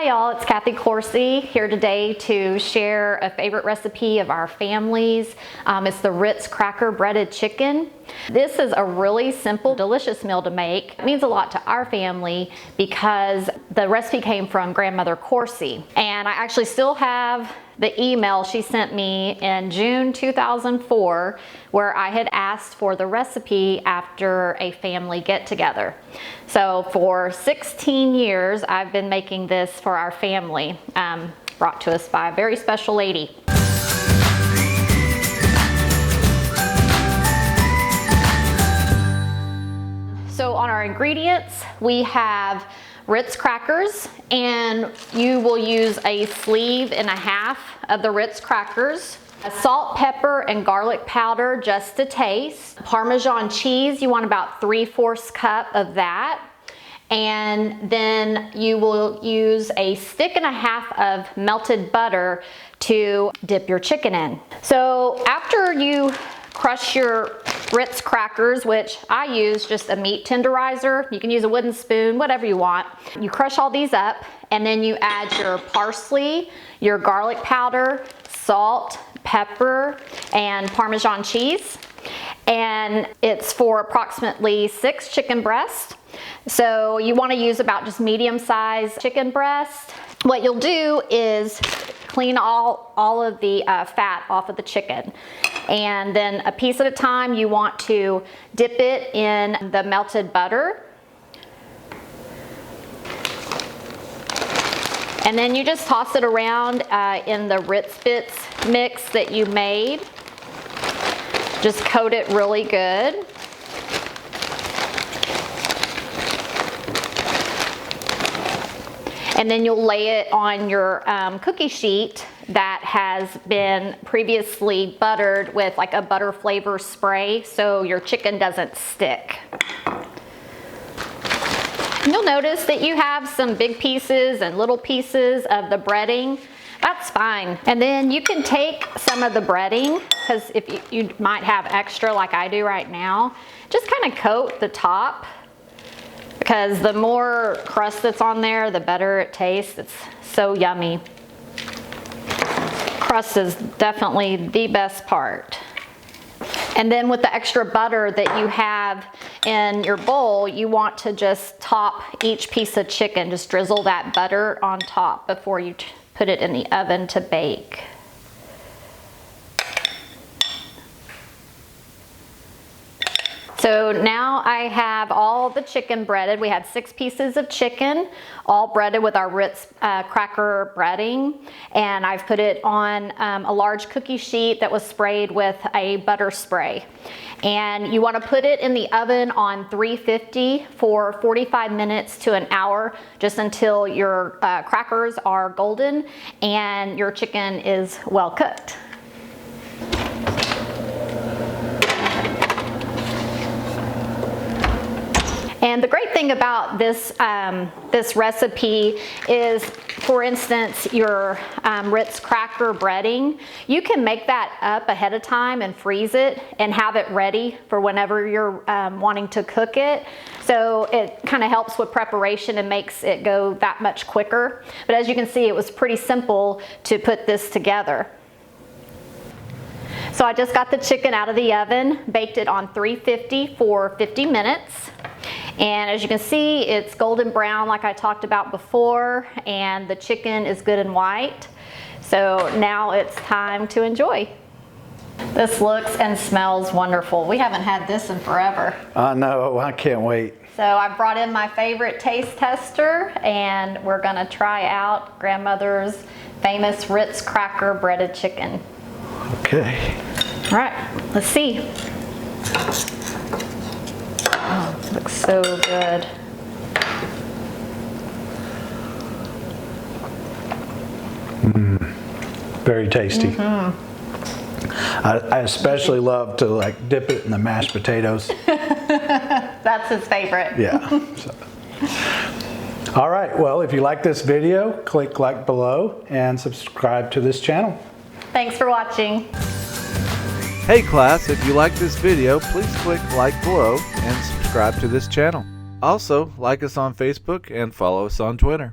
Hi y'all, it's Kathy Coursey here today to share a favorite recipe of our families. It's the Ritz Cracker breaded chicken. This is a really simple, delicious meal to make. It means a lot to our family because the recipe came from Grandmother Coursey. And I actually still have the email she sent me in June 2004 where I had asked for the recipe after a family get-together. So for 16 years I've been making this for our family, brought to us by a very special lady. So on our ingredients, we have Ritz crackers, and you will use a sleeve and a half of the Ritz crackers. Salt, pepper, and garlic powder just to taste. Parmesan cheese, you want about 3/4 cup of that. And then you will use a stick and a half of melted butter to dip your chicken in. So after you crush your Ritz crackers, which I use just a meat tenderizer. You can use a wooden spoon, whatever you want. You crush all these up, and then you add your parsley, your garlic powder, salt, pepper, and Parmesan cheese. And it's for approximately 6 chicken breasts. So you want to use about just medium-sized chicken breast. What you'll do is clean all of the fat off of the chicken. And then a piece at a time, you want to dip it in the melted butter. And then you just toss it around in the Ritz Bits mix that you made. Just coat it really good. And then you'll lay it on your cookie sheet that has been previously buttered with like a butter flavor spray so your chicken doesn't stick. You'll notice that you have some big pieces and little pieces of the breading. That's fine. And then you can take some of the breading, because if you might have extra like I do right now, just kind of coat the top, because the more crust that's on there, the better it tastes. It's so yummy. Crust is definitely the best part. And then with the extra butter that you have in your bowl, you want to just top each piece of chicken. Just drizzle that butter on top before you put it in the oven to bake. So now I have all the chicken breaded. We had 6 pieces of chicken, all breaded with our Ritz cracker breading. And I've put it on a large cookie sheet that was sprayed with a butter spray. And you want to put it in the oven on 350 for 45 minutes to an hour, just until your crackers are golden and your chicken is well cooked. And the great thing about this, this recipe is, for instance, your Ritz cracker breading, you can make that up ahead of time and freeze it and have it ready for whenever you're wanting to cook it. So it kind of helps with preparation and makes it go that much quicker. But as you can see, it was pretty simple to put this together. So I just got the chicken out of the oven, baked it on 350 for 50 minutes. And as you can see, it's golden brown like I talked about before, and the chicken is good and white. So now it's time to enjoy. This looks and smells wonderful. We haven't had this in forever. I know, I can't wait. So I brought in my favorite taste tester, and we're gonna try out Grandmother's famous Ritz Cracker breaded chicken. Okay. All right, let's see. Oh, it looks so good. Very tasty. I especially love to like dip it in the mashed potatoes. That's his favorite. Yeah. So. All right, well, if you like this video, click like below and subscribe to this channel. Thanks for watching. Hey class, if you like this video, please click like below and subscribe to this channel. Also, like us on Facebook and follow us on Twitter.